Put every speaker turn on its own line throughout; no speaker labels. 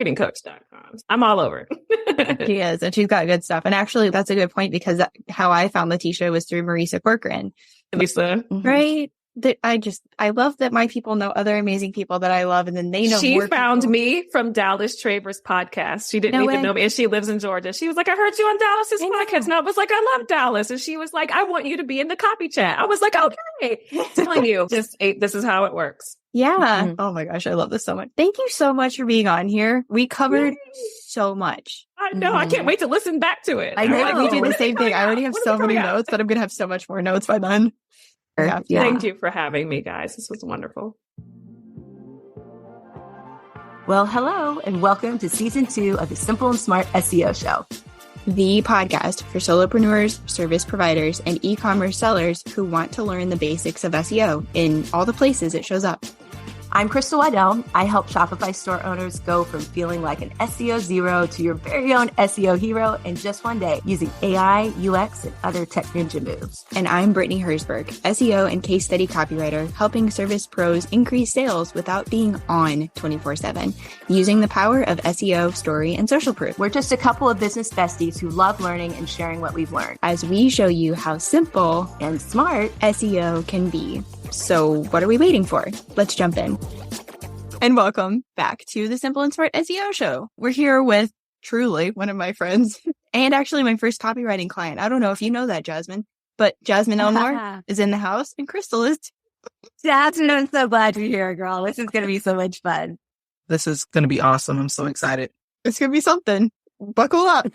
marketingcoach.com. I'm all over.
She is, and she's got good stuff. And actually, that's a good point because how I found Letitia was through Marisa Corcoran.
Lisa.
Right? That I love that my people know other amazing people that I love, and then they know more.
She found
people.
me from Dallas Traver's podcast. She didn't even know me, and she lives in Georgia. She was like, I heard you on Dallas's podcast. And I was like, I love Dallas. And she was like, I want you to be in the copy chat. I was like, okay. Telling you, this is how it works.
Yeah. Oh my gosh, I love this so much. Thank you so much for being on here. We covered so much.
I know. I can't wait to listen back to it.
I know. Like, we do the same thing. I already have so many notes, but I'm going to have so much more notes by then.
Yeah. Thank you for having me, guys. This was wonderful.
Well, hello, and welcome to season 2 of the Simple and Smart SEO show.
The podcast for solopreneurs, service providers, and e-commerce sellers who want to learn the basics of SEO in all the places it shows up.
I'm Crystal Waddell. I help Shopify store owners go from feeling like an SEO zero to your very own SEO hero in just one day using AI, UX, and other tech ninja moves.
And I'm Brittany Herzberg, SEO and case study copywriter, helping service pros increase sales without being on 24/7, using the power of SEO, story, and social proof.
We're just a couple of business besties who love learning and sharing what we've learned
as we show you how simple
and smart
SEO can be. So what are we waiting for? Let's jump in. And welcome back to the Simple and Smart SEO show. We're here with truly one of my friends and actually my first copywriting client. I don't know if you know that, Jasmine, but Jasmine Elmore is in the house and Crystal is.
Jasmine, I'm so glad you're here, girl. This is going to be so much fun.
This is going to be awesome. I'm so excited.
It's going to be something. Buckle up.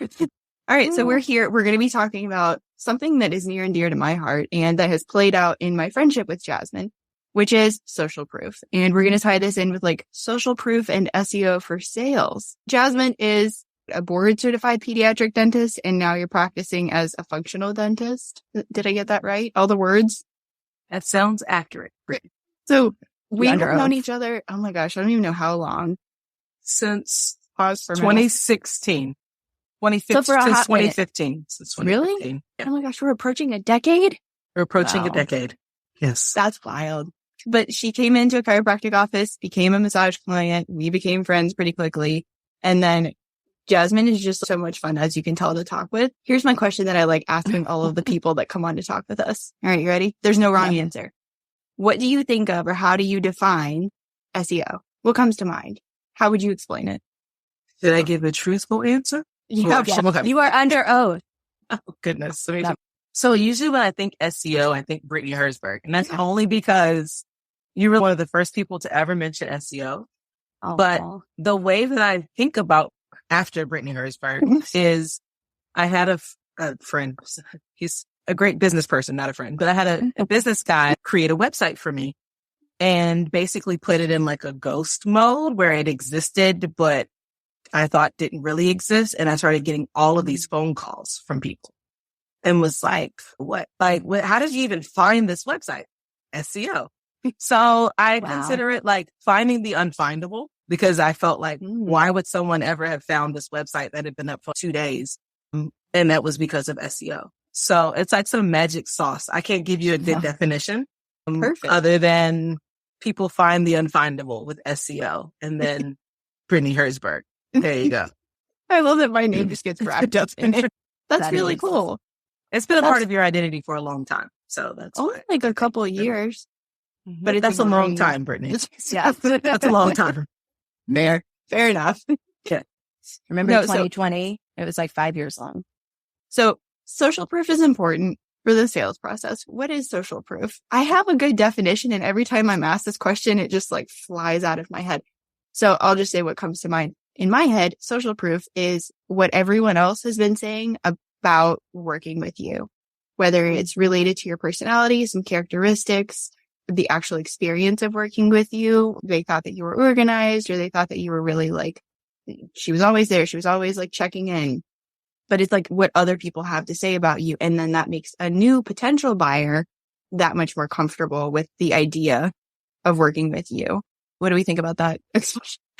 All right. So we're here. We're going to be talking about something that is near and dear to my heart and that has played out in my friendship with Jasmine, which is social proof. And we're going to tie this in with like social proof and SEO for sales. Jasmine is a board certified pediatric dentist, and now you're practicing as a functional dentist. Did I get that right? All the words?
That sounds accurate.
So we've known each other. Oh my gosh. I don't even know how long.
Since
Pause for
2016. 2015. Since 2015.
Really?
Yeah.
Oh my gosh. We're approaching a decade.
We're approaching a decade. Yes.
That's wild. But she came into a chiropractic office, became a massage client. We became friends pretty quickly. And then Jasmine is just so much fun, as you can tell, to talk with. Here's my question that I like asking all of the people that come on to talk with us. All right, you ready? There's no wrong answer. What do you think of, or how do you define SEO? What comes to mind? How would you explain it?
Did I give a truthful answer?
Yeah.
Okay. You are under oath.
Oh, goodness. So usually when I think SEO, I think Brittany Herzberg. And that's only because you were one of the first people to ever mention SEO.
Oh,
but the way that I think about after Brittany Herzberg is I had a friend. He's a great business person, not a friend, but I had a business guy create a website for me and basically put it in like a ghost mode where it existed, but I thought didn't really exist. And I started getting all of these phone calls from people and was like, what, how did you even find this website? SEO. So I consider it like finding the unfindable, because I felt like, why would someone ever have found this website that had been up for 2 days? And that was because of SEO. So it's like some magic sauce. I can't give you a good definition other than people find the unfindable with SEO and then Brittany Herzberg. There you go.
I love that my name just gets wrapped up in it. That's really cool.
It's been a part of your identity for a long time. So that's
like a couple of years.
But that's a long time, Brittany.
Yeah,
that's a long time.
Fair enough.
Yeah. Remember 2020? It was like 5 years long.
So social proof is important for the sales process. What is social proof? I have a good definition, and every time I'm asked this question, it just like flies out of my head. So I'll just say what comes to mind. In my head, social proof is what everyone else has been saying about working with you, whether it's related to your personality, some characteristics, the actual experience of working with you. They thought that you were organized, or they thought that you were really like, she was always there. She was always like checking in. But it's like what other people have to say about you. And then that makes a new potential buyer that much more comfortable with the idea of working with you. What do we think about that?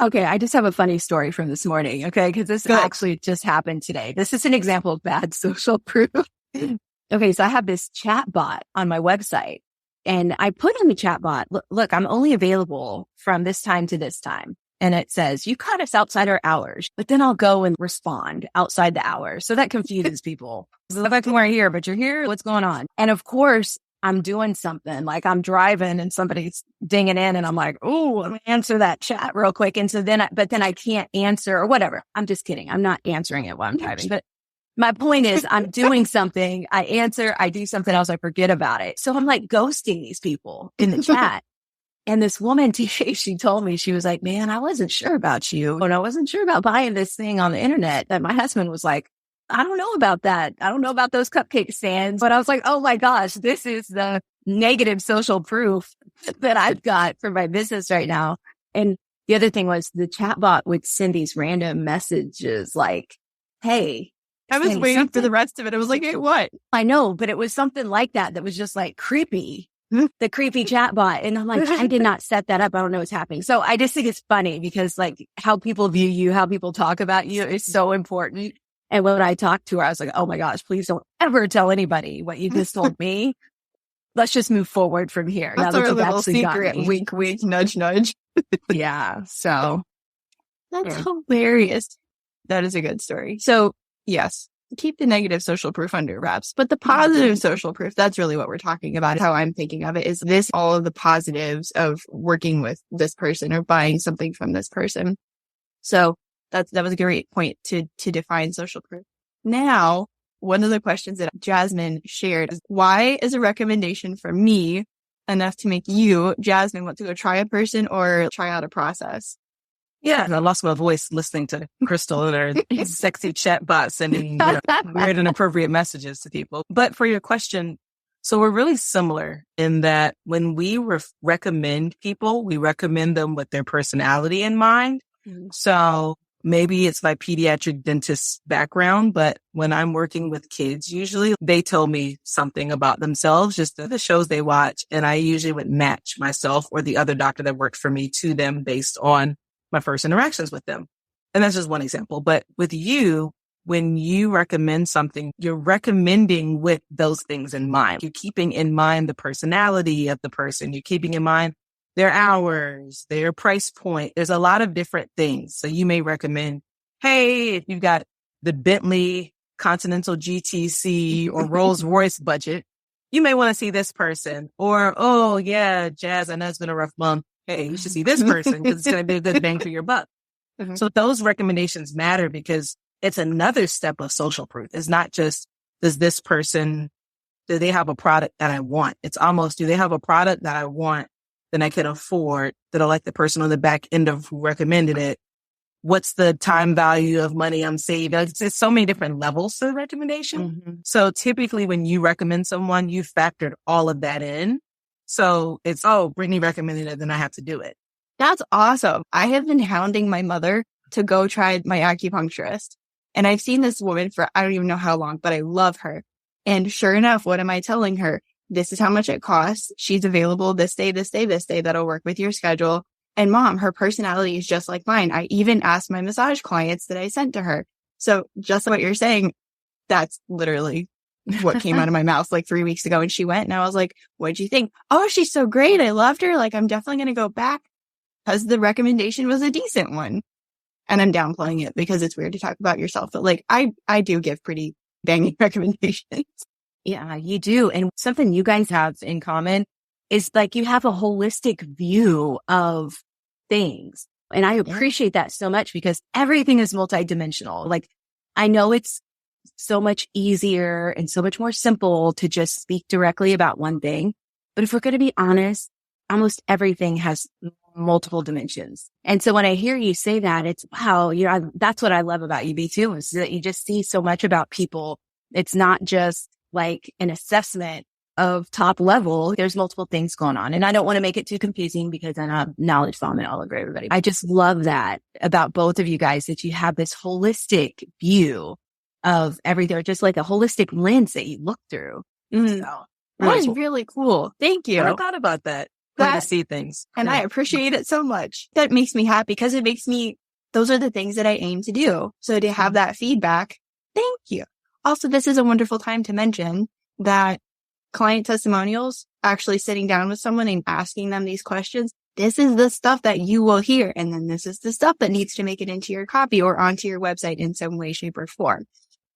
Okay, I just have a funny story from this morning, okay? Because this actually just happened today. This is an example of bad social proof. Okay, so I have this chat bot on my website, and I put on the chat bot, look, I'm only available from this time to this time. and it says, you caught us outside our hours, but then I'll go and respond outside the hours. So that confuses people. So if I can wear here, but you're here, what's going on? And of course, I'm doing something like I'm driving and somebody's dinging in and I'm like, oh, let me answer that chat real quick. And so then I can't answer or whatever. I'm just kidding. I'm not answering it while I'm driving. But my point is I'm doing something. I answer, I do something else. I forget about it. So I'm like ghosting these people in the chat. And this woman, she told me, she was like, man, I wasn't sure about you. And I wasn't sure about buying this thing on the internet. That my husband was like, I don't know about that. I don't know about those cupcake stands. But I was like, oh my gosh, this is the negative social proof that I've got for my business right now. And the other thing was the chatbot would send these random messages like, hey,
I was waiting for the rest of it. I was like, hey, what?
I know, but it was something like that was just like creepy. The creepy chatbot. And I'm like, I did not set that up. I don't know what's happening. So I just think it's funny because like how people view you, how people talk about you is so important. And when I talked to her, I was like, oh my gosh, please don't ever tell anybody what you just told me. Let's just move forward from here.
That's our little secret. Wink, wink, nudge, nudge.
Yeah. So
that's hilarious. That is a good story. So yes, keep the negative social proof under wraps, but the positive social proof, that's really what we're talking about. How I'm thinking of it is this, all of the positives of working with this person or buying something from this person. So that was a great point to define social proof. Now, one of the questions that Jasmine shared is, why is a recommendation from me enough to make you, Jasmine, want to go try a person or try out a process?
Yeah, I lost my voice listening to Crystal and her sexy chatbot sending weird and inappropriate messages to people. But for your question, so we're really similar in that when we recommend people, we recommend them with their personality in mind. Mm-hmm. So maybe it's my pediatric dentist background, but when I'm working with kids, usually they tell me something about themselves, just the shows they watch. And I usually would match myself or the other doctor that worked for me to them based on my first interactions with them. And that's just one example. But with you, when you recommend something, you're recommending with those things in mind. You're keeping in mind the personality of the person. You're keeping in mind their hours, their price point. There's a lot of different things. So you may recommend, hey, if you've got the Bentley Continental GTC or Rolls Royce budget, you may want to see this person. Or, oh yeah, Jazz, I know it's been a rough month. Hey, you should see this person because it's going to be a good bang for your buck. Mm-hmm. So those recommendations matter because it's another step of social proof. It's not just, do they have a product that I want? It's almost, do they have a product that I want that I can afford, that I like the person on the back end of who recommended it? What's the time value of money I'm saving? It's so many different levels to the recommendation. Mm-hmm. So typically when you recommend someone, you factored all of that in. So it's, oh, Brittany recommended it, then I have to do it.
That's awesome. I have been hounding my mother to go try my acupuncturist. And I've seen this woman for, I don't even know how long, but I love her. And sure enough, what am I telling her? This is how much it costs. She's available this day, this day, this day. That'll work with your schedule. And mom, her personality is just like mine. I even asked my massage clients that I sent to her. So just what you're saying, that's literally what came out of my mouth like 3 weeks ago. And she went and I was like, what'd you think? Oh, she's so great. I loved her. Like, I'm definitely going to go back because the recommendation was a decent one. And I'm downplaying it because it's weird to talk about yourself. But like, I do give pretty banging recommendations.
Yeah, you do. And something you guys have in common is like you have a holistic view of things. And I appreciate that so much because everything is multidimensional. Like, I know it's so much easier and so much more simple to just speak directly about one thing. But if we're going to be honest, almost everything has multiple dimensions. And so when I hear you say that, it's, wow, that's what I love about you, B too, is that you just see so much about people. It's not just like an assessment of top level. There's multiple things going on. And I don't want to make it too confusing because then I'm knowledge bombing all over everybody. I just love that about both of you guys, that you have this holistic view of everything, just like a holistic lens that you look through.
Mm-hmm. So that is really cool. Thank you.
I thought about that. To see things.
And I appreciate it so much. That makes me happy because it makes me, those are the things that I aim to do. So to have that feedback, thank you. Also, this is a wonderful time to mention that client testimonials, actually sitting down with someone and asking them these questions, this is the stuff that you will hear. And then this is the stuff that needs to make it into your copy or onto your website in some way, shape, or form.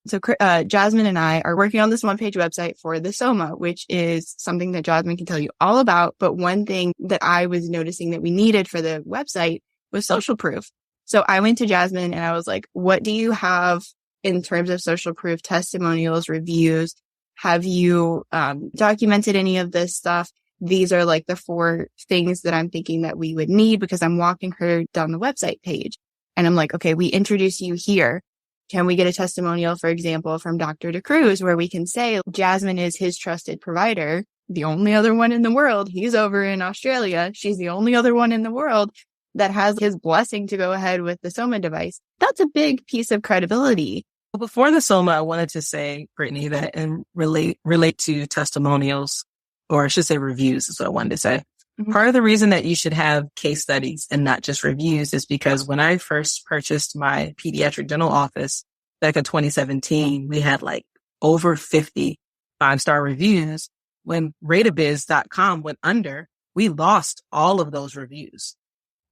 So Jasmine and I are working on this one-page website for the SOMA, which is something that Jasmine can tell you all about. But one thing that I was noticing that we needed for the website was social proof. So I went to Jasmine and I was like, what do you have in terms of social proof, testimonials, reviews? Have you documented any of this stuff? These are like the 4 things that I'm thinking that we would need, because I'm walking her down the website page. And I'm like, okay, we introduce you here. Can we get a testimonial, for example, from Dr. DeCruz, where we can say Jasmine is his trusted provider, the only other one in the world. He's over in Australia. She's the only other one in the world that has his blessing to go ahead with the SOMA device. That's a big piece of credibility.
Before the SOMA, I wanted to say, Brittany, that and relate to testimonials, or I should say reviews is what I wanted to say. Mm-hmm. Part of the reason that you should have case studies and not just reviews is because when I first purchased my pediatric dental office back in 2017, we had like over 50 5-star reviews. When Ratabiz.com went under, we lost all of those reviews.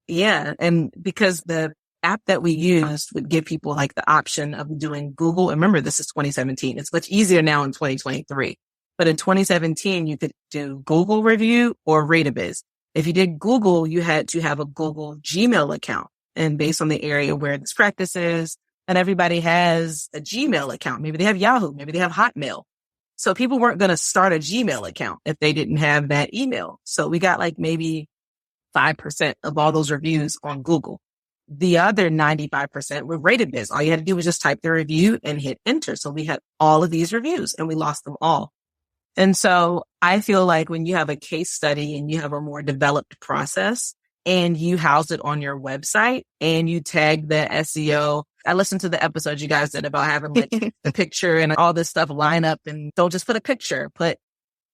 Yeah. And because the app that we used would give people like the option of doing Google. And remember, this is 2017. It's much easier now in 2023. But in 2017, you could do Google review or Ratabiz. If you did Google, you had to have a Google Gmail account. And based on the area where this practice is, and everybody has a Gmail account. Maybe they have Yahoo. Maybe they have Hotmail. So people weren't going to start a Gmail account if they didn't have that email. So we got like maybe 5% of all those reviews on Google. The other 95% were Ratabiz. All you had to do was just type the review and hit enter. So we had all of these reviews and we lost them all. And so I feel like when you have a case study and you have a more developed process and you house it on your website and you tag the SEO. I listened to the episode you guys did about having like the picture and all this stuff line up, and don't just put a picture, put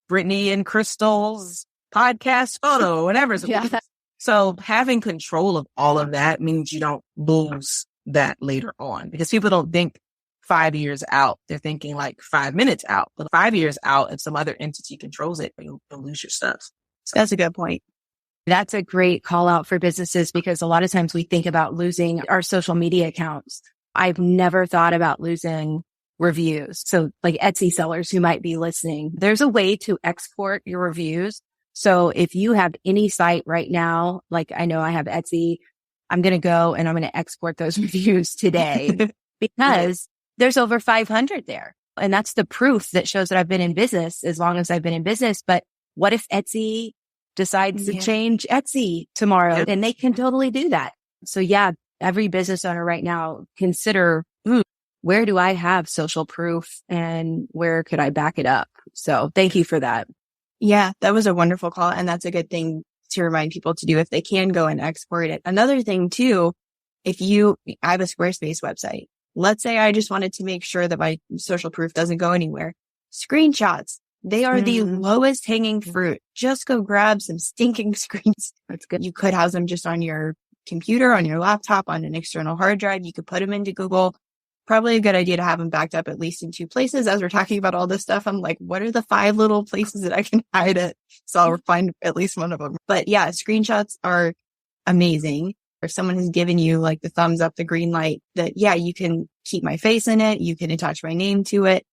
Brittany and Crystal's podcast photo or whatever.
Yeah.
So having control of all of that means you don't lose that later on, because people don't think 5 years out. They're thinking like 5 minutes out, but 5 years out, if some other entity controls it, you'll lose your stuff.
So that's a good point.
That's a great call out for businesses, because a lot of times we think about losing our social media accounts. I've never thought about losing reviews. So like Etsy sellers who might be listening, there's a way to export your reviews. So if you have any site right now, like I know I have Etsy, I'm going to go and I'm going to export those reviews today because there's over 500 there. And that's the proof that shows that I've been in business as long as I've been in business. But what if Etsy decides to change Etsy tomorrow? And they can totally do that. So yeah, every business owner right now, consider, where do I have social proof and where could I back it up? So thank you for that.
Yeah, that was a wonderful call. And that's a good thing to remind people to do if they can go and export it. Another thing too, I have a Squarespace website. Let's say I just wanted to make sure that my social proof doesn't go anywhere. Screenshots. They are the lowest hanging fruit. Just go grab some stinking screens. That's good. You could house them just on your computer, on your laptop, on an external hard drive. You could put them into Google. Probably a good idea to have them backed up at least in 2 places. As we're talking about all this stuff, I'm like, what are the 5 little places that I can hide it? So I'll find at least one of them. But yeah, screenshots are amazing. If someone has given you like the thumbs up, the green light that, yeah, you can keep my face in it. You can attach my name to it.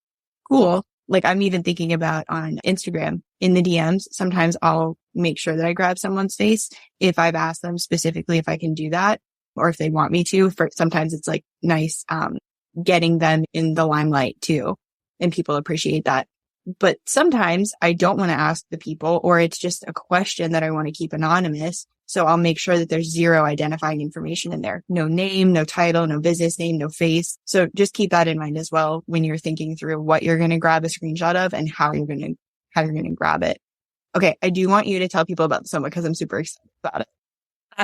Cool. Like I'm even thinking about on Instagram in the DMs. Sometimes I'll make sure that I grab someone's face if I've asked them specifically if I can do that or if they want me to. Sometimes it's like nice, getting them in the limelight too. And people appreciate that. But sometimes I don't want to ask the people, or it's just a question that I want to keep anonymous. So I'll make sure that there's 0 identifying information in there. No name, no title, no business name, no face. So just keep that in mind as well when you're thinking through what you're going to grab a screenshot of and how you're going to grab it. Okay. I do want you to tell people about the SOMA because I'm super excited about it.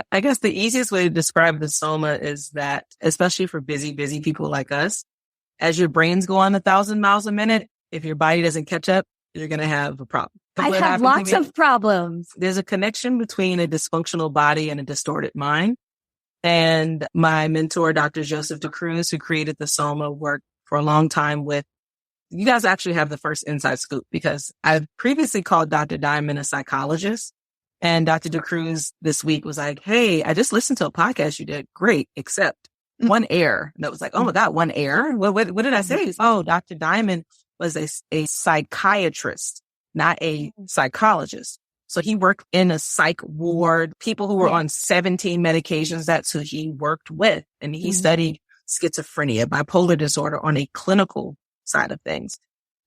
I guess the easiest way to describe the SOMA is that, especially for busy people like us, as your brains go on 1,000 miles a minute, if your body doesn't catch up, you're going to have a problem.
I have lots of problems.
There's a connection between a dysfunctional body and a distorted mind. And my mentor, Dr. Joseph DeCruz, who created the SOMA, worked for a long time with, you guys actually have the first inside scoop because I've previously called Dr. Diamond a psychologist. And Dr. DeCruz this week was like, hey, I just listened to a podcast you did. Great, except one error. And that was like, oh my God, one error? What did I say? Oh, Dr. Diamond was a psychiatrist, not a psychologist. So he worked in a psych ward, people who were on 17 medications. That's who he worked with. And he studied schizophrenia, bipolar disorder on a clinical side of things.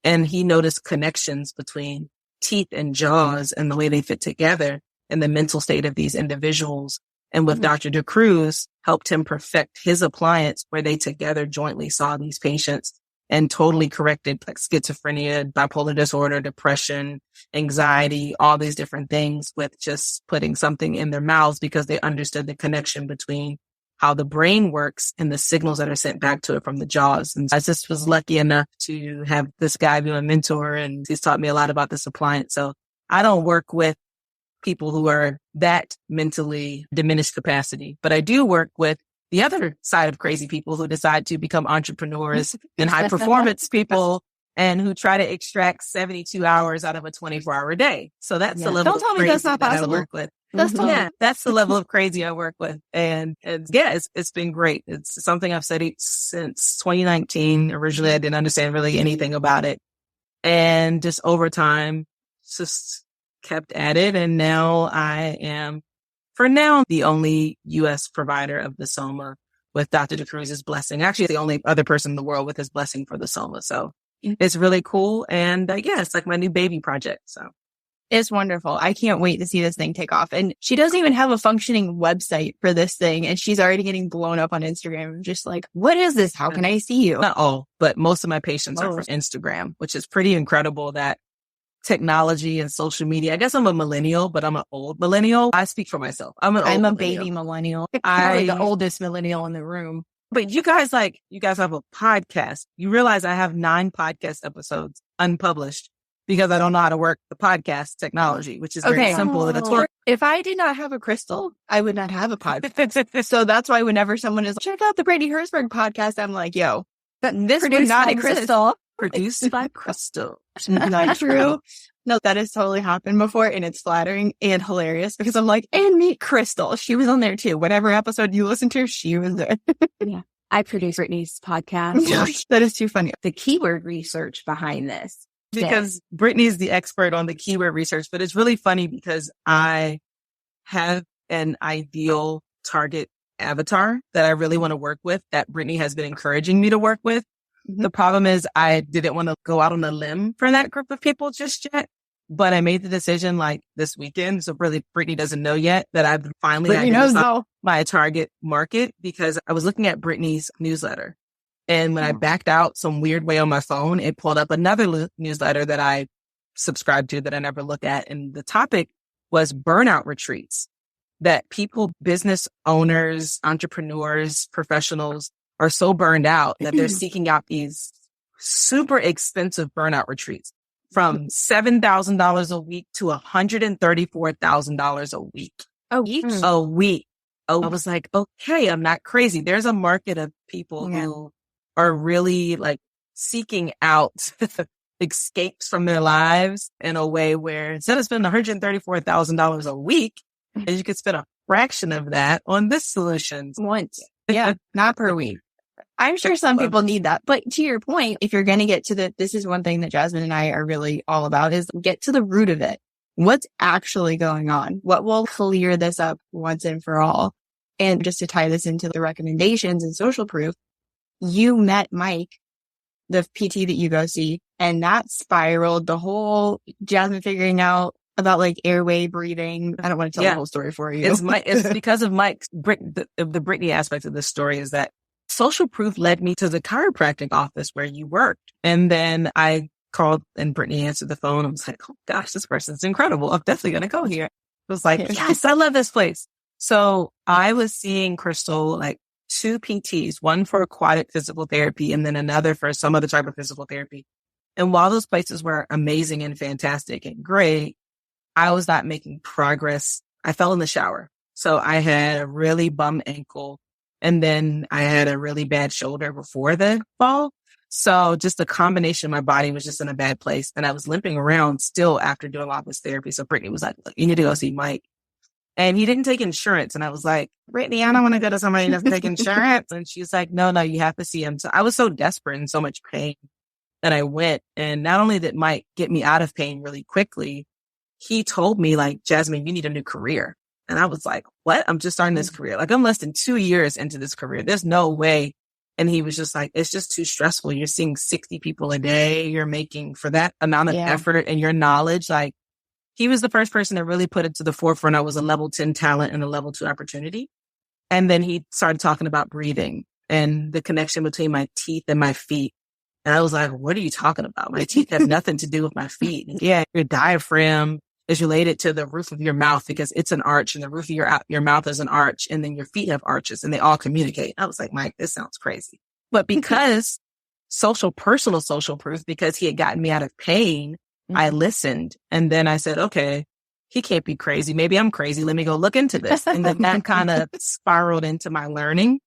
And he noticed connections between teeth and jaws and the way they fit together and the mental state of these individuals. And with Dr. DeCruz, helped him perfect his appliance where they together jointly saw these patients and totally corrected like schizophrenia, bipolar disorder, depression, anxiety, all these different things with just putting something in their mouths because they understood the connection between how the brain works and the signals that are sent back to it from the jaws. And I just was lucky enough to have this guy be my mentor, and he's taught me a lot about this appliance. So I don't work with people who are that mentally diminished capacity, but I do work with the other side of crazy people who decide to become entrepreneurs and high performance people and who try to extract 72 hours out of a 24-hour day. So that's the level
Don't tell
of
me
crazy
that's not
that
possible.
I work with.
That's
That's the level of crazy I work with. And it's been great. It's something I've studied since 2019. Originally, I didn't understand really anything about it. And just over time, just kept at it. And now I am, for now, the only U.S. provider of the SOMA with Dr. DeCruz's blessing. Actually, the only other person in the world with his blessing for the SOMA. So it's really cool. And it's like my new baby project. So
it's wonderful. I can't wait to see this thing take off. And she doesn't even have a functioning website for this thing. And she's already getting blown up on Instagram. I'm just like, what is this? How can I see you?
Not all, but most of my patients are from Instagram, which is pretty incredible that technology and social media. I guess I'm a millennial, but I'm an old millennial. I speak for myself. I'm a
baby millennial. I'm the oldest millennial in the room.
But you guys have a podcast. You realize I have 9 podcast episodes unpublished because I don't know how to work the podcast technology, which is very simple.
If I did not have a crystal, I would not have a podcast. So that's why whenever someone is like, check out the Brittany Herzberg podcast, I'm like, yo, this would not exist.
Crystal.
Produced by Crystal.
Not true. No, that has totally happened before, and it's flattering and hilarious because I'm like, and meet Crystal. She was on there too. Whatever episode you listen to, she was there.
Yeah. I produce Brittany's podcast.
That is too funny.
The keyword research behind this.
Because Brittany is the expert on the keyword research, but it's really funny because I have an ideal target avatar that I really want to work with that Brittany has been encouraging me to work with. The problem is I didn't want to go out on a limb for that group of people just yet, but I made the decision like this weekend. So really Brittany doesn't know yet that I've finally identified my target market because I was looking at Brittany's newsletter. And when I backed out some weird way on my phone, it pulled up another newsletter that I subscribed to that I never look at. And the topic was burnout retreats that people, business owners, entrepreneurs, professionals are so burned out that they're seeking out these super expensive burnout retreats from $7,000 a week to $134,000 a week. A week. I was like, okay, I'm not crazy. There's a market of people who are really like seeking out escapes from their lives in a way where instead of spending $134,000 a week, you could spend a fraction of that on this solution
once. Yeah, not per week. I'm sure some people need that. But to your point, if you're going to get to this is one thing that Jasmine and I are really all about is get to the root of it. What's actually going on? What will clear this up once and for all? And just to tie this into the recommendations and social proof, you met Mike, the PT that you go see, and that spiraled the whole Jasmine figuring out about like airway breathing. I don't want to tell the whole story for you.
It's because of Mike's, the Brittany aspect of this story is that social proof led me to the chiropractic office where you worked. And then I called and Brittany answered the phone. I was like, oh gosh, this person's incredible. I'm definitely going to go here. I was like, yes, I love this place. So I was seeing Crystal like 2 PTs, one for aquatic physical therapy and then another for some other type of physical therapy. And while those places were amazing and fantastic and great, I was not making progress. I fell in the shower. So I had a really bum ankle and then I had a really bad shoulder before the fall. So just the combination of my body was just in a bad place. And I was limping around still after doing all this therapy. So Brittany was like, look, you need to go see Mike. And he didn't take insurance. And I was like, Brittany, I don't want to go to somebody who doesn't take insurance. And she's like, no, you have to see him. So I was so desperate and so much pain that I went. And not only did Mike get me out of pain really quickly, he told me like, Jasmine, you need a new career. And I was like, what? I'm just starting this career. Like I'm less than 2 years into this career. There's no way. And he was just like, it's just too stressful. You're seeing 60 people a day. You're making for that amount of effort and your knowledge. Like he was the first person to really put it to the forefront. I was a level 10 talent and a level 2 opportunity. And then he started talking about breathing and the connection between my teeth and my feet. And I was like, what are you talking about? My teeth have nothing to do with my feet. And yeah, your diaphragm is related to the roof of your mouth because it's an arch and the roof of your mouth is an arch and then your feet have arches and they all communicate. I was like, Mike, this sounds crazy. But because personal social proof, because he had gotten me out of pain, I listened. And then I said, okay, he can't be crazy. Maybe I'm crazy. Let me go look into this. And then that kind of spiraled into my learning.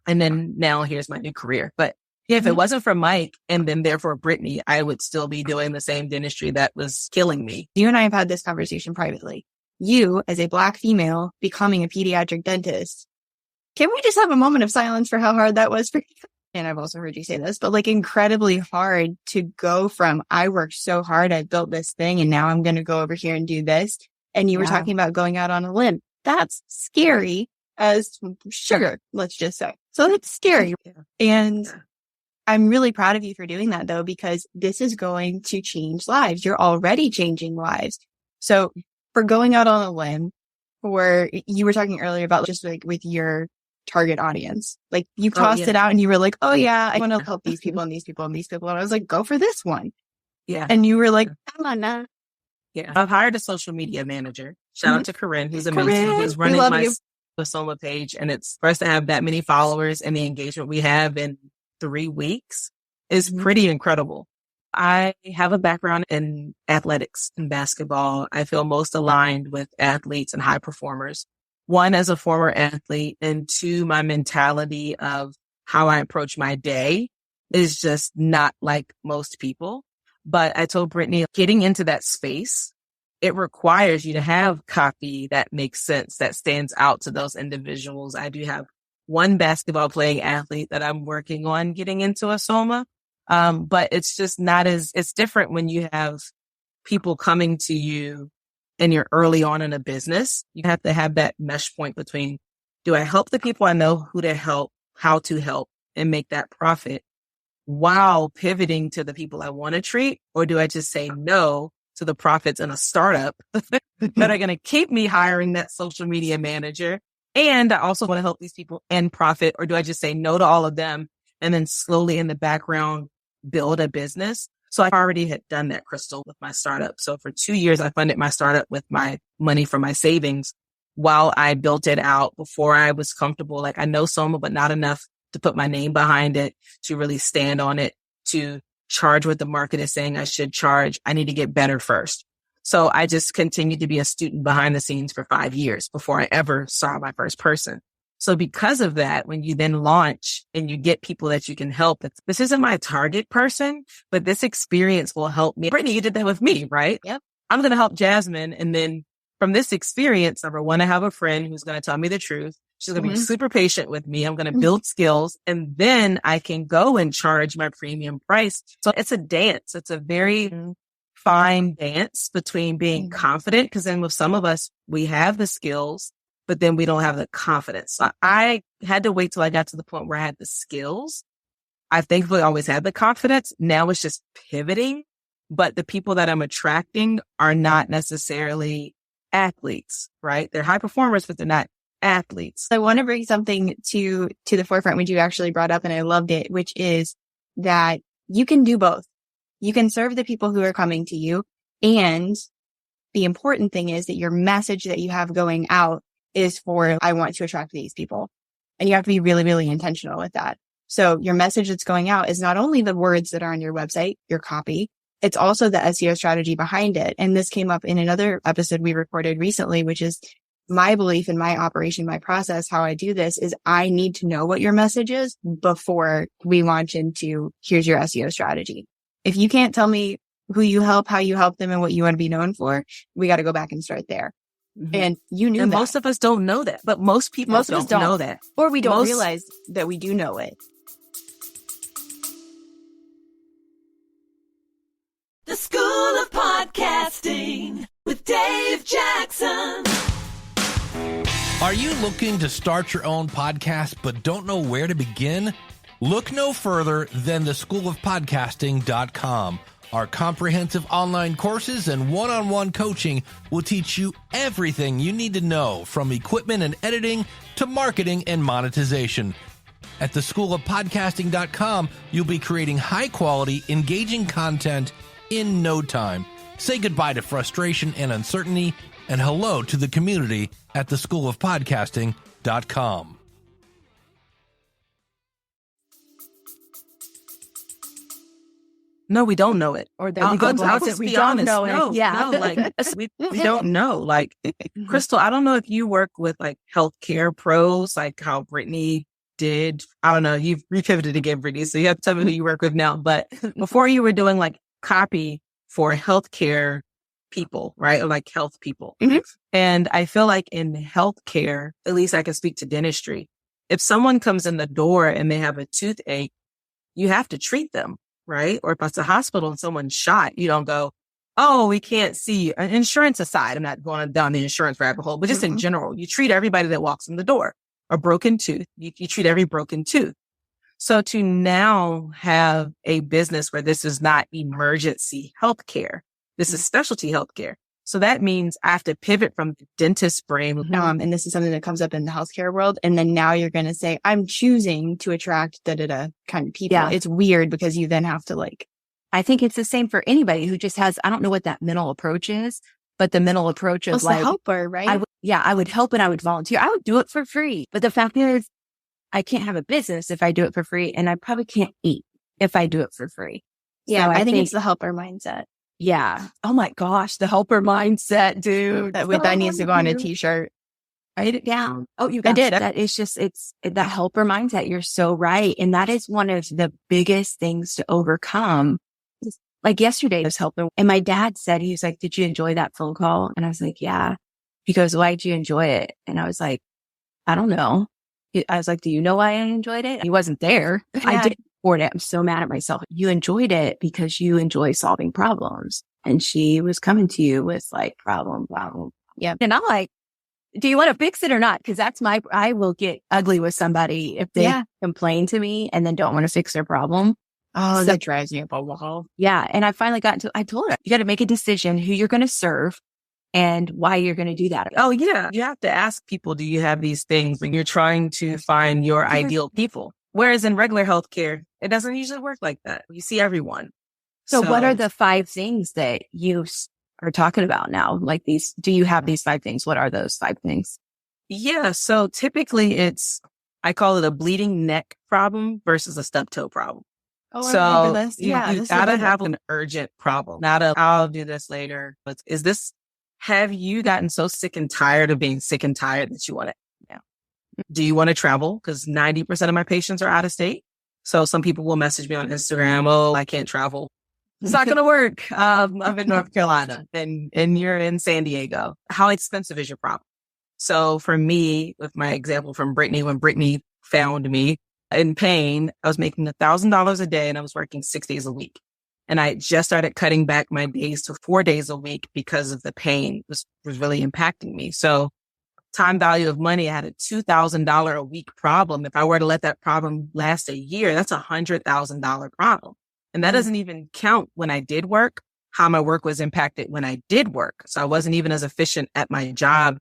And then now here's my new career. But yeah, if it wasn't for Mike and then therefore Brittany, I would still be doing the same dentistry that was killing me.
You and I have had this conversation privately. You, as a Black female, becoming a pediatric dentist. Can we just have a moment of silence for how hard that was for you? And I've also heard you say this, but like incredibly hard to go from, I worked so hard, I built this thing, and now I'm going to go over here and do this. And you were talking about going out on a limb. That's scary as sugar, let's just say. So that's scary. And I'm really proud of you for doing that though, because this is going to change lives. You're already changing lives. So for going out on a limb, or you were talking earlier about just like with your target audience, like you tossed it out and you were like, oh yeah, I want to help these people and these people and these people. And I was like, go for this one.
Yeah.
And you were like, come on now.
Yeah. I've hired a social media manager. Shout out to Corinne, who's amazing. Who's running my Soma page. And it's for us to have that many followers and the engagement we have in 3 weeks is pretty incredible. I have a background in athletics and basketball. I feel most aligned with athletes and high performers. One, as a former athlete, and two, my mentality of how I approach my day is just not like most people. But I told Brittany, getting into that space, it requires you to have copy that makes sense, that stands out to those individuals. I do have one basketball playing athlete that I'm working on getting into a Soma. But it's just it's different when you have people coming to you and you're early on in a business. You have to have that mesh point between, do I help the people I know who to help, how to help, and make that profit while pivoting to the people I want to treat? Or do I just say no to the profits in a startup that are going to keep me hiring that social media manager? And I also want to help these people and profit. Or do I just say no to all of them and then slowly in the background build a business? So I already had done that, Crystal, with my startup. So for 2 years, I funded my startup with my money from my savings while I built it out before I was comfortable. Like I know Soma, but not enough to put my name behind it, to really stand on it, to charge what the market is saying I should charge. I need to get better first. So I just continued to be a student behind the scenes for 5 years before I ever saw my first person. So because of that, when you then launch and you get people that you can help, this isn't my target person, but this experience will help me. Brittany, you did that with me, right?
Yep.
I'm going to help Jasmine. And then from this experience, number one, I have a friend who's going to tell me the truth. She's going to be super patient with me. I'm going to build skills, and then I can go and charge my premium price. So it's a dance. It's a very fine dance between being confident, because then with some of us, we have the skills, but then we don't have the confidence. So I had to wait till I got to the point where I had the skills. I thankfully always had the confidence. Now it's just pivoting, but the people that I'm attracting are not necessarily athletes, right? They're high performers, but they're not athletes.
I want to bring something to the forefront, which you actually brought up, and I loved it, which is that you can do both. You can serve the people who are coming to you, and the important thing is that your message that you have going out is for, I want to attract these people. And you have to be really, really intentional with that. So your message that's going out is not only the words that are on your website, your copy, it's also the SEO strategy behind it. And this came up in another episode we recorded recently, which is my belief in my operation, my process, how I do this is I need to know what your message is before we launch into here's your SEO strategy. If you can't tell me who you help, how you help them, and what you want to be known for, we got to go back and start there. Mm-hmm. And you knew
and
that.
Most of us don't know that, but most people don't know that.
Or we don't realize that we do know it.
The School of Podcasting with Dave Jackson.
Are you looking to start your own podcast but don't know where to begin? Look no further than theschoolofpodcasting.com. Our comprehensive online courses and one-on-one coaching will teach you everything you need to know, from equipment and editing to marketing and monetization. At theschoolofpodcasting.com, you'll be creating high-quality, engaging content in no time. Say goodbye to frustration and uncertainty, and hello to the community at theschoolofpodcasting.com.
No, we don't know it.
Or that we don't know it.
We don't know. Like, Crystal, I don't know if you work with like healthcare pros, like how Brittany did. I don't know. You've repivoted again, Brittany, so you have to tell me who you work with now. But before, you were doing like copy for healthcare people, right? Or like health people.
Mm-hmm.
And I feel like in healthcare, at least I can speak to dentistry. If someone comes in the door and they have a toothache, you have to treat them. Right? Or if it's a hospital and someone's shot, you don't go, oh, we can't see you. Insurance aside, I'm not going down the insurance rabbit hole, but just in general, you treat everybody that walks in the door. A broken tooth, you treat every broken tooth. So to now have a business where this is not emergency healthcare, this is specialty healthcare. So that means I have to pivot from the dentist brain.
And this is something that comes up in the healthcare world. And then now you're going to say, I'm choosing to attract kind of people. Yeah. It's weird because you then have to
I think it's the same for anybody who just has, I don't know what that mental approach is, but the mental approach is
the helper, right?
I would help and I would volunteer. I would do it for free. But the fact is, I can't have a business if I do it for free. And I probably can't eat if I do it for free.
Yeah, so I think it's the helper mindset.
Yeah. Oh my gosh. The helper mindset, dude.
That needs to go on a t-shirt.
Write it down. Oh, you got it. That is just, it's that helper mindset. You're so right. And that is one of the biggest things to overcome. Like yesterday, I was helping and my dad said, he was like, did you enjoy that phone call? And I was like, yeah. He goes, why'd you enjoy it? And I was like, I don't know. I was like, do you know why I enjoyed it? He wasn't there. Yeah. I did. I'm so mad at myself. You enjoyed it because you enjoy solving problems. And she was coming to you with like problem. Yeah. And I'm like, do you want to fix it or not? Because I will get ugly with somebody if they complain to me and then don't want to fix their problem.
Oh, that drives me up a wall.
Yeah. And I finally I told her, you got to make a decision who you're going to serve and why you're going to do that.
Oh, yeah. You have to ask people, do you have these things when you're trying to find your ideal people? Whereas in regular healthcare, it doesn't usually work like that. You see everyone.
So what are the 5 things that you are talking about now? Like do you have these 5 things? What are those 5 things?
Yeah. So typically I call it a bleeding neck problem versus a stub toe problem.
Oh, so I remember this.
You gotta have an urgent problem. Not I'll do this later. But have you gotten so sick and tired of being sick and tired that you want to? Do you want to travel? Because 90% of my patients are out of state. So some people will message me on Instagram. Oh, I can't travel. It's not going to work. I'm in North Carolina and you're in San Diego. How expensive is your problem? So for me, with my example from Brittany, when Brittany found me in pain, I was making $1,000 a day and I was working 6 days a week. And I just started cutting back my days to 4 days a week because of the pain was really impacting me. So time value of money, I had a $2,000 a week problem. If I were to let that problem last a year, that's $100,000 problem. And that doesn't even count when I did work, how my work was impacted when I did work. So I wasn't even as efficient at my job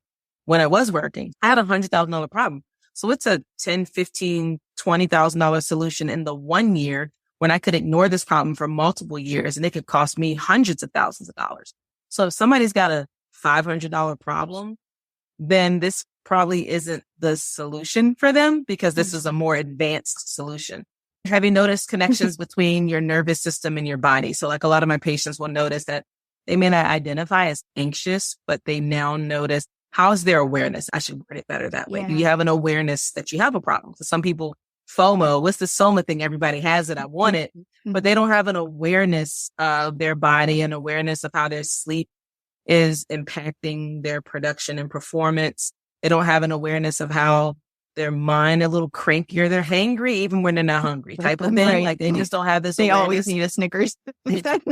when I was working. I had a $100,000 problem. So it's a $10,000, $15,000, $20,000 solution in the 1 year when I could ignore this problem for multiple years and it could cost me hundreds of thousands of dollars. So if somebody's got a $500 problem, then this probably isn't the solution for them because this is a more advanced solution. Have you noticed connections between your nervous system and your body? So like a lot of my patients will notice that they may not identify as anxious, but they now notice how's their awareness? I should word it better that way.
Yeah.
Do you have an awareness that you have a problem? For some people, FOMO, what's the SOMA thing? Everybody has it. I want it, but they don't have an awareness of their body and awareness of how their sleep is impacting their production and performance. They don't have an awareness of how their mind a little crankier. They're hangry even when they're not hungry type of thing.
Right.
Like they just don't have this.
They
awareness.
always need a Snickers.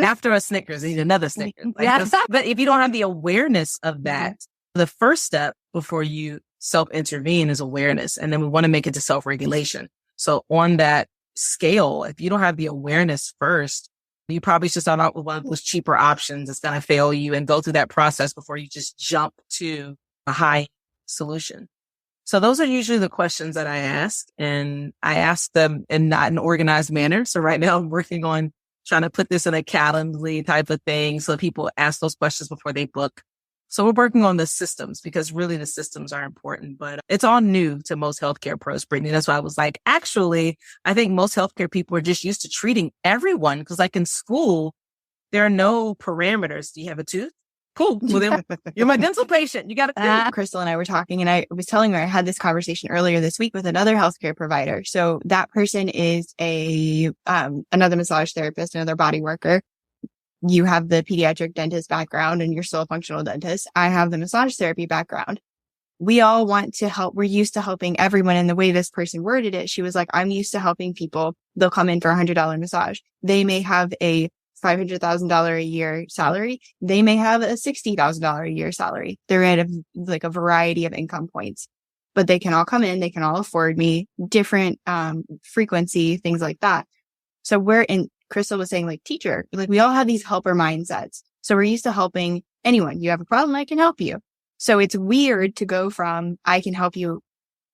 After a Snickers, they need another Snickers. Like
Yes.
but if you don't have the awareness of that, the first step before you self-intervene is awareness. And then we want to make it to self-regulation. So on that scale, if you don't have the awareness first, you probably should start out with one of those cheaper options that's going to fail you and go through that process before you just jump to a high solution. So those are usually the questions that I ask, and I ask them in not an organized manner. So right now I'm working on trying to put this in a Calendly type of thing so people ask those questions before they book. So we're working on the systems because really the systems are important, but it's all new to most healthcare pros, Brittany. That's why I was like, actually, I think most healthcare people are just used to treating everyone because like in school, there are no parameters. Do you have a tooth? Cool. Well, then you're my dental patient. You got to
Crystal and I were talking, and I was telling her I had this conversation earlier this week with another healthcare provider. So that person is another massage therapist, another body worker. You have the pediatric dentist background and you're still a functional dentist. I have the massage therapy background. We all want to help. We're used to helping everyone. And the way this person worded it, she was like, I'm used to helping people. They'll come in for a $100 massage. They may have a $500,000 a year salary. They may have a $60,000 a year salary. They're at a variety of income points, but they can all come in. They can all afford me different, frequency, things like that. So Crystal was saying like teacher, like we all have these helper mindsets. So we're used to helping anyone. You have a problem, I can help you. So it's weird to go from I can help you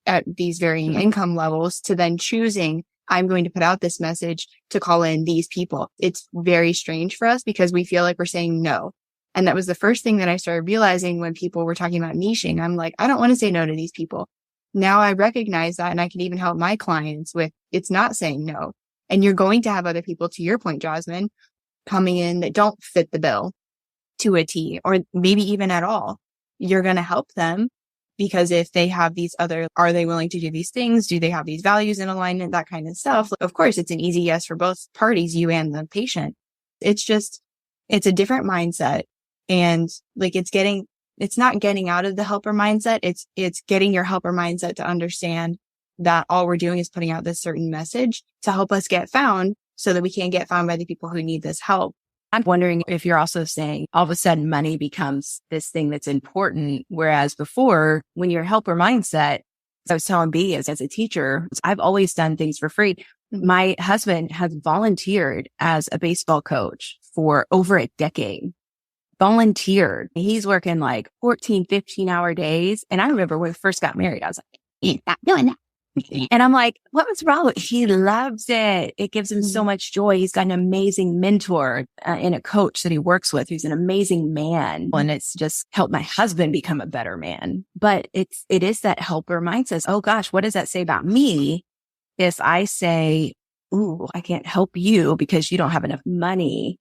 at these varying income levels to then choosing I'm going to put out this message to call in these people. It's very strange for us because we feel like we're saying no. And that was the first thing that I started realizing when people were talking about niching. I'm like, I don't want to say no to these people. Now I recognize that and I can even help my clients with it's not saying no. And you're going to have other people, to your point, Jasmine, coming in that don't fit the bill to a T or maybe even at all. You're going to help them because if they have are they willing to do these things? Do they have these values in alignment? That kind of stuff. Of course, it's an easy yes for both parties, you and the patient. It's a different mindset. And like it's not getting out of the helper mindset. It's getting your helper mindset to understand that all we're doing is putting out this certain message to help us get found so that we can get found by the people who need this help.
I'm wondering if you're also saying all of a sudden money becomes this thing that's important. Whereas before, when your helper mindset, I was telling B as a teacher, I've always done things for free. My husband has volunteered as a baseball coach for over a decade. Volunteered. He's working like 14, 15-hour days. And I remember when we first got married, I was like, he's not doing that. And I'm like, what was wrong? He loves it. It gives him so much joy. He's got an amazing mentor and a coach that he works with who's an amazing man. And it's just helped my husband become a better man. But it is that helper mindset. Oh gosh, what does that say about me if I say, ooh, I can't help you because you don't have enough money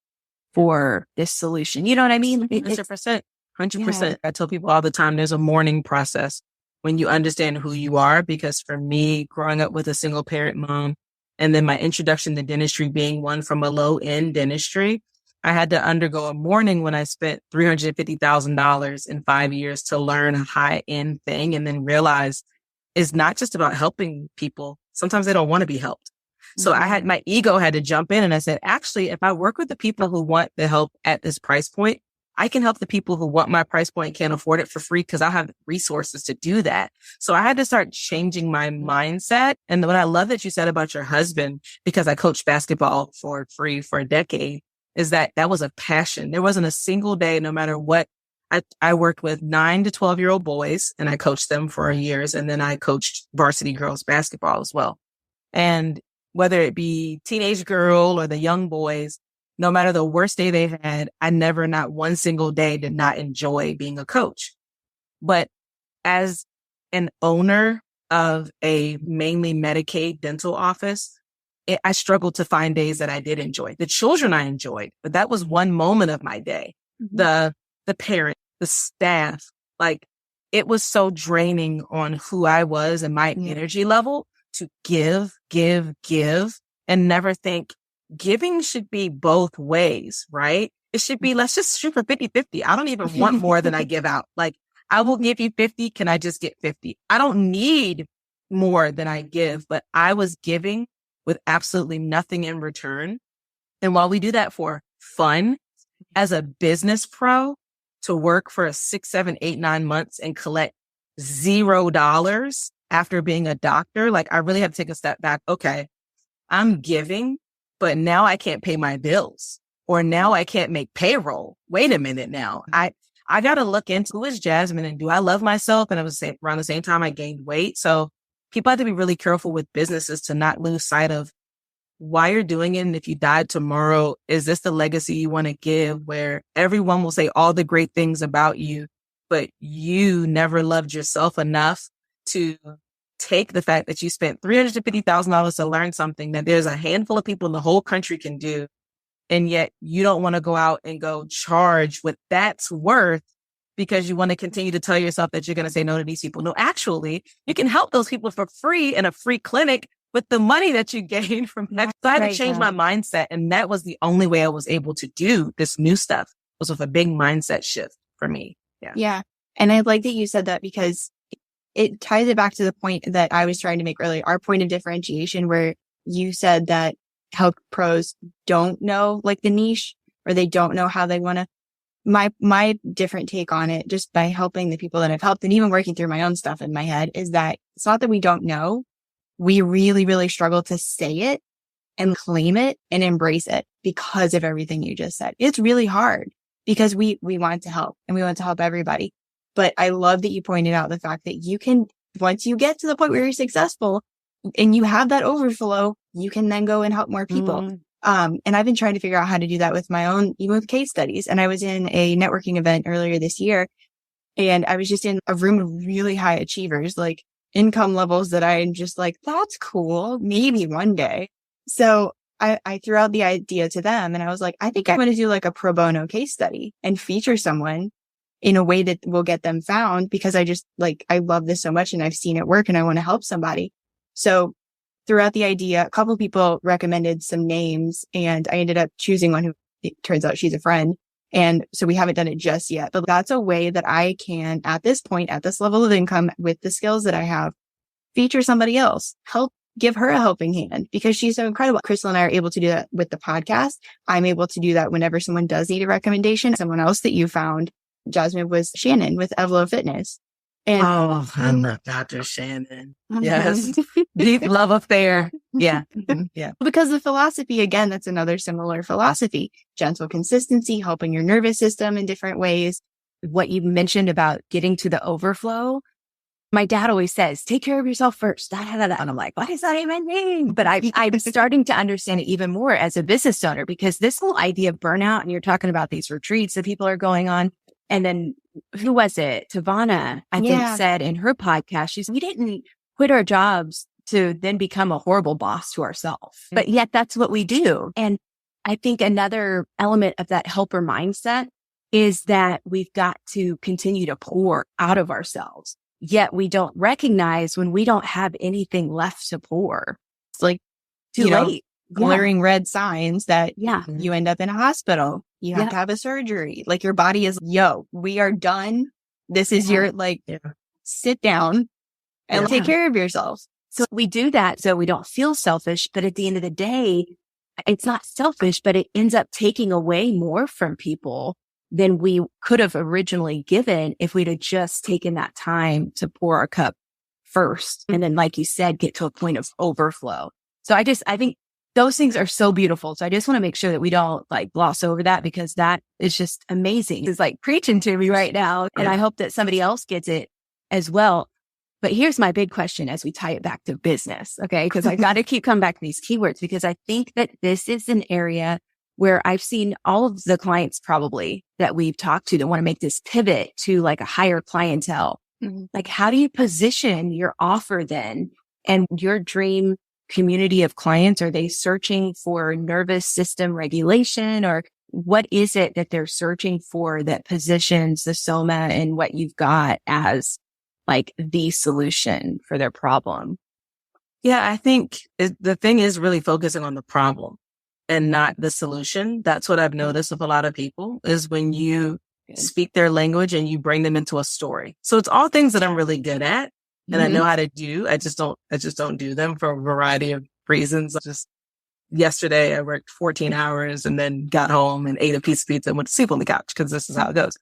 for this solution? You know what I mean?
100%. 100%. I tell people all the time, there's a mourning process when you understand who you are, because for me, growing up with a single parent mom, and then my introduction to dentistry being one from a low end dentistry, I had to undergo a mourning when I spent $350,000 in 5 years to learn a high end thing and then realize it's not just about helping people. Sometimes they don't want to be helped. So my ego had to jump in and I said, actually, if I work with the people who want the help at this price point, I can help the people who want my price point, can't afford it for free because I have resources to do that. So I had to start changing my mindset. And what I love that you said about your husband, because I coached basketball for free for a decade, is that was a passion. There wasn't a single day, no matter what. I worked with 9 to 12-year-old boys and I coached them for years. And then I coached varsity girls basketball as well. And whether it be teenage girl or the young boys, no matter the worst day they've had, I never, not one single day, did not enjoy being a coach. But as an owner of a mainly Medicaid dental office, I struggled to find days that I did enjoy. The children I enjoyed, but that was one moment of my day. The parent, the staff, like it was so draining on who I was and my energy level to give, and never think giving should be both ways, right? It should be, let's just shoot for 50-50. I don't even want more than I give out. Like, I will give you 50. Can I just get 50? I don't need more than I give, but I was giving with absolutely nothing in return. And while we do that for fun, as a business pro, to work for 6, 7, 8, 9 months and collect $0 after being a doctor, like, I really have to take a step back. Okay, I'm giving, but now I can't pay my bills, or now I can't make payroll. Wait a minute now. I got to look into who is Jasmine and do I love myself? And it was around the same time I gained weight. So people have to be really careful with businesses to not lose sight of why you're doing it. And if you died tomorrow, is this the legacy you want to give, where everyone will say all the great things about you, but you never loved yourself enough to take the fact that you spent $350,000 to learn something that there's a handful of people in the whole country can do. And yet you don't want to go out and go charge what that's worth because you want to continue to tell yourself that you're going to say no to these people. No, actually, you can help those people for free in a free clinic with the money that you gain from that. So I had to change my mindset. And that was the only way I was able to do this new stuff, was with a big mindset shift for me.
Yeah. And I like that you said that, because it ties it back to the point that I was trying to make earlier, our point of differentiation, where you said that health pros don't know like the niche, or they don't know how they want to. My different take on it, just by helping the people that I've helped and even working through my own stuff in my head, is that it's not that we don't know. We really, really struggle to say it and claim it and embrace it because of everything you just said. It's really hard because we want to help and we want to help everybody. But I love that you pointed out the fact that you can, once you get to the point where you're successful and you have that overflow, you can then go and help more people. And I've been trying to figure out how to do that with my own, even with case studies. And I was in a networking event earlier this year, and I was just in a room of really high achievers, like income levels that I'm just like, that's cool. Maybe one day. So I threw out the idea to them, and I was like, I think I'm going to do like a pro bono case study and feature someone in a way that will get them found, because I just like, I love this so much and I've seen it work and I want to help somebody. So throughout the idea, a couple of people recommended some names, and I ended up choosing one who, it turns out she's a friend. And so we haven't done it just yet, but that's a way that I can, at this point, at this level of income, with the skills that I have, feature somebody else, help, give her a helping hand, because she's so incredible. Crystal and I are able to do that with the podcast. I'm able to do that whenever someone does need a recommendation. Someone else that you found, Jasmine, was Shannon with Evlo Fitness. And
I love Dr. Shannon. Yes. Deep love affair. Yeah. Yeah.
Because the philosophy, again, that's another similar philosophy. Gentle consistency, helping your nervous system in different ways.
What you mentioned about getting to the overflow, my dad always says, take care of yourself first. And I'm like, what does that even mean? But I'm starting to understand it even more as a business owner, because this whole idea of burnout, and you're talking about these retreats that people are going on. And then who was it? Tavana, I think, said in her podcast, we didn't quit our jobs to then become a horrible boss to ourselves. But yet that's what we do. And I think another element of that helper mindset is that we've got to continue to pour out of ourselves. Yet we don't recognize when we don't have anything left to pour.
It's like
too late.
Glaring red signs that you end up in a hospital. You have to have a surgery. Like, your body is, we are done. This is your, sit down and take care of yourself.
So we do that so we don't feel selfish. But at the end of the day, it's not selfish, but it ends up taking away more from people than we could have originally given if we'd have just taken that time to pour our cup first. And then, like you said, get to a point of overflow. So I think those things are so beautiful. So I just want to make sure that we don't gloss over that, because that is just amazing. It's preaching to me right now. And I hope that somebody else gets it as well. But here's my big question as we tie it back to business. Okay. Because I got to keep coming back to these keywords, because I think that this is an area where I've seen all of the clients probably that we've talked to that want to make this pivot to a higher clientele. Mm-hmm. How do you position your offer then, and your dream community of clients? Are they searching for nervous system regulation, or what is it that they're searching for that positions the Soma and what you've got as like the solution for their problem?
Yeah, I think the thing is really focusing on the problem and not the solution. That's what I've noticed with a lot of people is when you speak their language and you bring them into a story. So it's all things that I'm really good at and I know how to do. I just don't do them for a variety of reasons. Just yesterday I worked 14 hours and then got home and ate a piece of pizza and went to sleep on the couch because this is how it goes.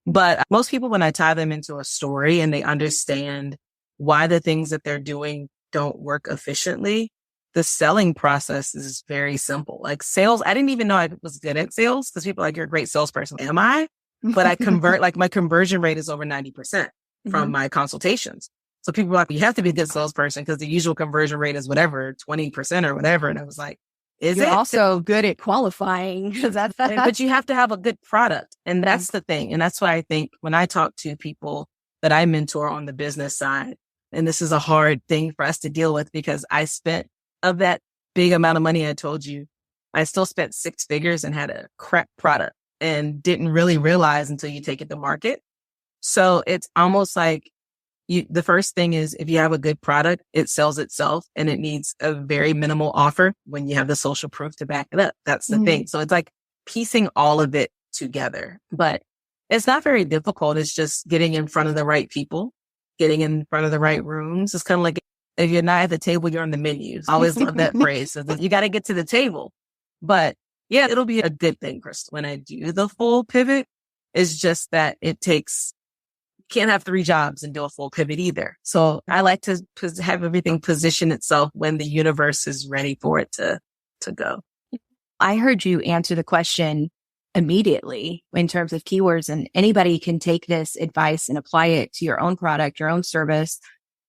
But most people, when I tie them into a story and they understand why the things that they're doing don't work efficiently, the selling process is very simple. Like sales, I didn't even know I was good at sales because people are like, you're a great salesperson. Am I? But I convert, like my conversion rate is over 90% from my consultations. So people are like, you have to be a good salesperson because the usual conversion rate is whatever, 20% or whatever. And I was like,
You're also good at qualifying because that's
but you have to have a good product. And that's the thing. And that's why I think when I talk to people that I mentor on the business side, and this is a hard thing for us to deal with because I spent of that big amount of money I told you, I still spent 6 figures and had a crap product and didn't really realize until you take it to market. So it's almost like the first thing is if you have a good product, it sells itself and it needs a very minimal offer when you have the social proof to back it up. That's the thing. So it's like piecing all of it together, but it's not very difficult. It's just getting in front of the right people, getting in front of the right rooms. It's kind of like if you're not at the table, you're on the menu. I always love that phrase. So you got to get to the table. But yeah, it'll be a good thing, Crystal. When I do the full pivot, it's just that it takes, you can't have 3 jobs and do a full pivot either. So I like to have everything position itself when the universe is ready for it to go.
I heard you answer the question immediately in terms of keywords, and anybody can take this advice and apply it to your own product, your own service.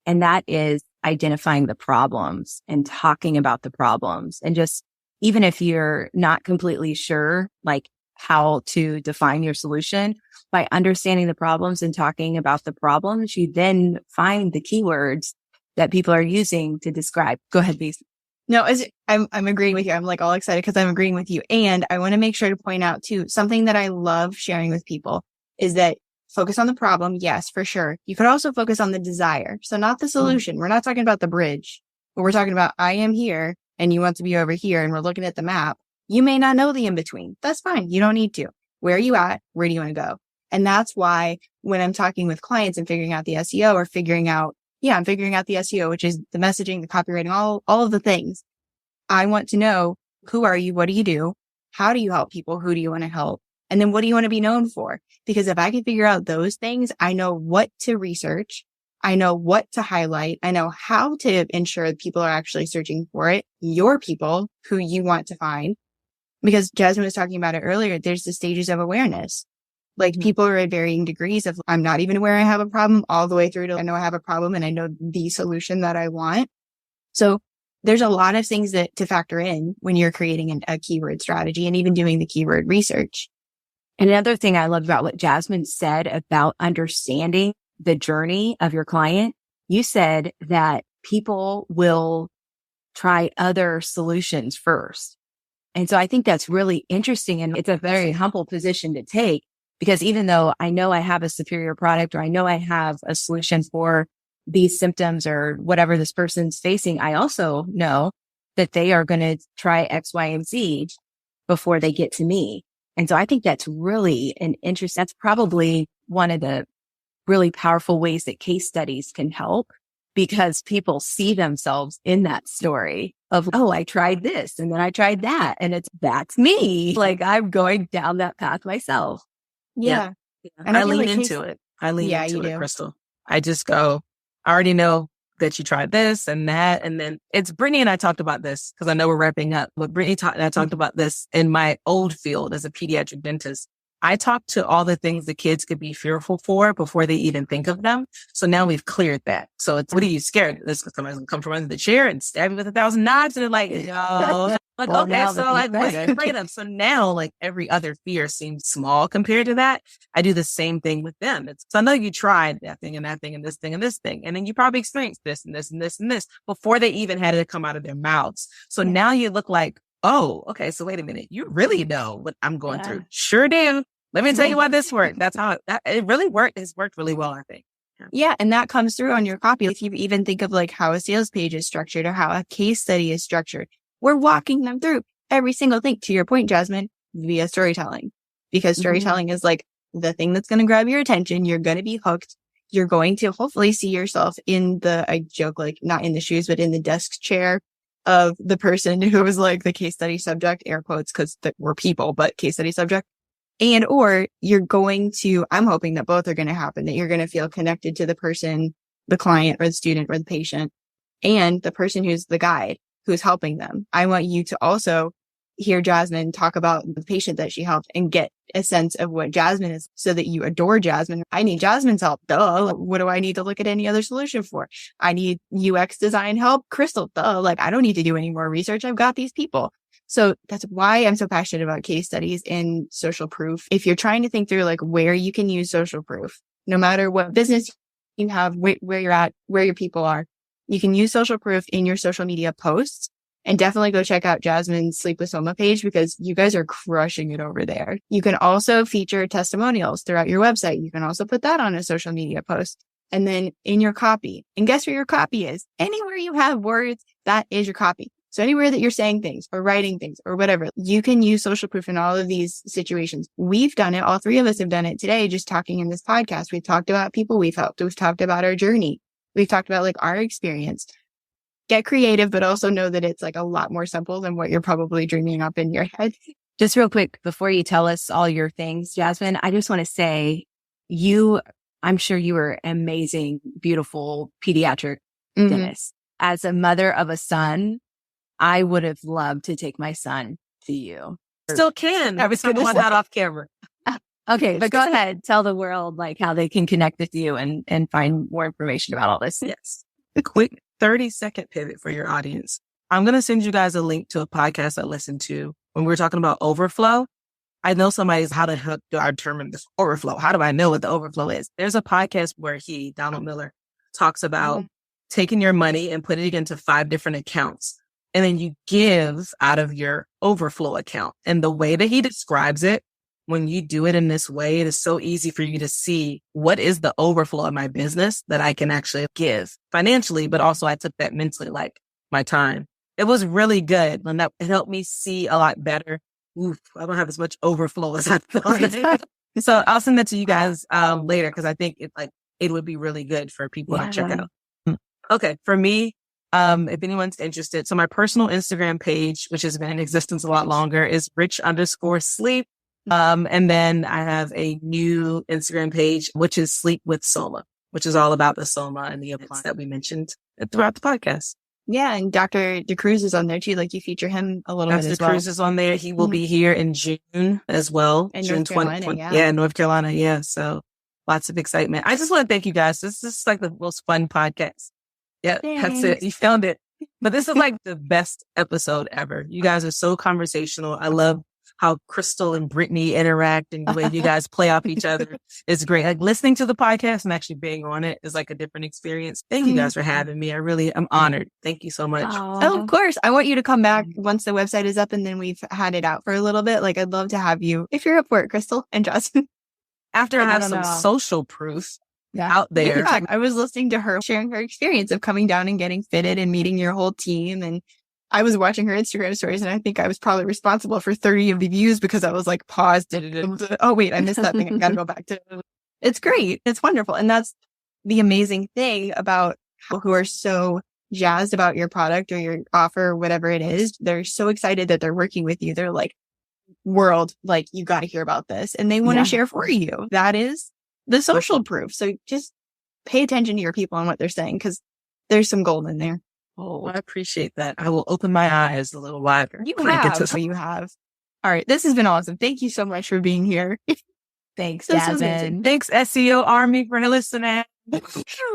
And that is identifying the problems and talking about the problems. And just, even if you're not completely sure, like how to define your solution, by understanding the problems and talking about the problems, you then find the keywords that people are using to describe. Go ahead, please.
No, I'm agreeing with you. I'm like all excited because I'm agreeing with you. And I want to make sure to point out too, something that I love sharing with people is that focus on the problem. Yes, for sure. You could also focus on the desire. So not the solution. We're not talking about the bridge, but we're talking about I am here and you want to be over here and we're looking at the map. You may not know the in between. That's fine. You don't need to. Where are you at? Where do you want to go? And that's why when I'm talking with clients and figuring out the SEO or I'm figuring out the SEO, which is the messaging, the copywriting, all of the things. I want to know, who are you? What do you do? How do you help people? Who do you want to help? And then what do you want to be known for? Because if I can figure out those things, I know what to research. I know what to highlight. I know how to ensure that people are actually searching for it. Your people who you want to find. Because Jasmine was talking about it earlier, there's the stages of awareness. Like people are at varying degrees of, I'm not even aware I have a problem, all the way through to I know I have a problem and I know the solution that I want. So there's a lot of things that to factor in when you're creating a keyword strategy and even doing the keyword research.
And another thing I love about what Jasmine said about understanding the journey of your client, you said that people will try other solutions first. And so I think that's really interesting. And it's a very humble position to take. Because even though I know I have a superior product or I know I have a solution for these symptoms or whatever this person's facing, I also know that they are going to try X, Y, and Z before they get to me. And so I think that's really that's probably one of the really powerful ways that case studies can help, because people see themselves in that story of, oh, I tried this and then I tried that. And that's me. Like I'm going down that path myself.
Yeah.
And I lean into it. I lean into it, Crystal. I just go, I already know that you tried this and that. And then it's Brittany and I talked about this because I know we're wrapping up, but Brittany and I talked about this in my old field as a pediatric dentist. I talked to all the things the kids could be fearful for before they even think of them. So now we've cleared that. So it's, what are you scared? Somebody's gonna come from under the chair and stab you with 1,000 knives. And they're like, no. Like, well, okay, so like, let's afraid of. So now like every other fear seems small compared to that. I do the same thing with them. So I know you tried that thing and that thing and this thing and this thing. And then you probably experienced this and this and this and this before they even had it come out of their mouths. So now you look like, oh, okay. So wait a minute. You really know what I'm going through. Sure do. Let me tell you why this worked. That's how it really worked. It's worked really well, I think.
Yeah. And that comes through on your copy. If you even think of like how a sales page is structured or how a case study is structured, we're walking them through every single thing, to your point, Jasmine, via storytelling, because storytelling is like the thing that's going to grab your attention. You're going to be hooked. You're going to hopefully see yourself in I joke, like not in the shoes, but in the desk chair of the person who was like the case study subject, air quotes, because we're people, but case study subject. And, or you're going to, I'm hoping that both are going to happen, that you're going to feel connected to the person, the client or the student or the patient, and the person who's the guide, who's helping them. I want you to also hear Jasmine talk about the patient that she helped and get a sense of what Jasmine is, so that you adore Jasmine. I need Jasmine's help. Duh. Like, what do I need to look at any other solution for? I need UX design help. Crystal. Duh. Like, I don't need to do any more research. I've got these people. So that's why I'm so passionate about case studies and social proof. If you're trying to think through like where you can use social proof, no matter what business you have, where you're at, where your people are, you can use social proof in your social media posts. And definitely go check out Jasmine's Sleep with Soma page, because you guys are crushing it over there. You can also feature testimonials throughout your website. You can also put that on a social media post. And then in your copy, and guess where your copy is? Anywhere you have words, that is your copy. So anywhere that you're saying things or writing things or whatever, you can use social proof in all of these situations. We've done it. All three of us have done it today, just talking in this podcast. We've talked about people we've helped. We've talked about our journey. We've talked about like our experience. Get creative, but also know that it's like a lot more simple than what you're probably dreaming up in your head.
Just real quick, before you tell us all your things, Jasmine, I just want to say I'm sure you were amazing, beautiful pediatric dentist. As a mother of a son, I would have loved to take my son to you.
Still can.
I was going to
want that off camera.
Okay, but go ahead. Tell the world like how they can connect with you and find more information about all this.
Yes. A quick 30-second pivot for your audience. I'm going to send you guys a link to a podcast I listened to when we were talking about overflow. I know somebody's, how the heck do I determine this overflow? How do I know what the overflow is? There's a podcast where Donald Miller, talks about taking your money and putting it into 5 different accounts. And then you give out of your overflow account. And the way that he describes it, when you do it in this way, it is so easy for you to see what is the overflow of my business that I can actually give financially, but also I took that mentally, like my time. It was really good. And that it helped me see a lot better. Oof, I don't have as much overflow as I thought. So I'll send that to you guys later, because I think it would be really good for people to check out. Okay. For me, if anyone's interested, so my personal Instagram page, which has been in existence a lot longer, is rich_sleep. And then I have a new Instagram page, which is Sleep with Soma, which is all about the Soma and the appliance that we mentioned throughout the podcast.
Yeah. And Dr. DeCruz is on there too. Like you feature him a little bit as well.
Dr. DeCruz is on there. He will be here in June as well.
In
June
North Carolina,
20,
yeah.
North Carolina. Yeah. So lots of excitement. I just want to thank you guys. This is like the most fun podcast. Yeah, That's it. You found it. But this is like the best episode ever. You guys are so conversational. I love how Crystal and Brittany interact and the way you guys play off each other. It's great. Like listening to the podcast and actually being on it is like a different experience. Thank you guys for having me. I'm honored. Thank you so much.
Oh, of course. I want you to come back once the website is up and then we've had it out for a little bit. Like I'd love to have you if you're up for it, Crystal and Justin.
After I have some social proof out there.
Yeah, I was listening to her sharing her experience of coming down and getting fitted and meeting your whole team. And I was watching her Instagram stories and I think I was probably responsible for 30 of the views because I was like paused. Oh wait, I missed that thing. I got to go back to it. It's great. It's wonderful. And that's the amazing thing about people who are so jazzed about your product or your offer or whatever it is. They're so excited that they're working with you. They're like, world, like you got to hear about this. And they want to share for you. That is the social proof. So just pay attention to your people and what they're saying because there's some gold in there.
Oh, I appreciate that. I will open my eyes a little wider.
You have. All right. This has been awesome. Thank you so much for being here.
Thanks, Jasmine.
Thanks, SEO Army, for listening.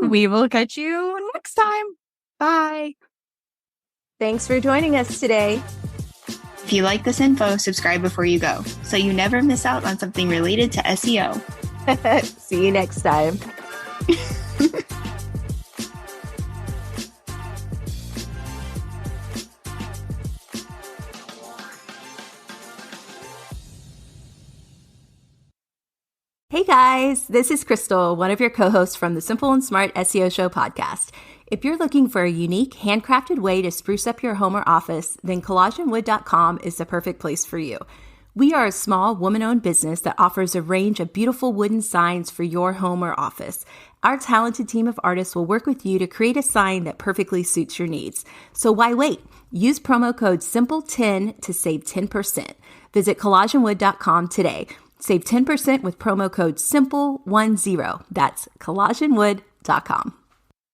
We will catch you next time. Bye.
Thanks for joining us today.
If you like this info, subscribe before you go so you never miss out on something related to SEO.
See you next time.
Hey guys, this is Crystal, one of your co-hosts from the Simple and Smart SEO Show podcast. If you're looking for a unique, handcrafted way to spruce up your home or office, then collagenwood.com is the perfect place for you. We are a small, woman-owned business that offers a range of beautiful wooden signs for your home or office. Our talented team of artists will work with you to create a sign that perfectly suits your needs. So why wait? Use promo code SIMPLE10 to save 10%. Visit collagenwood.com today. Save 10% with promo code SIMPLE10. That's collagenwood.com.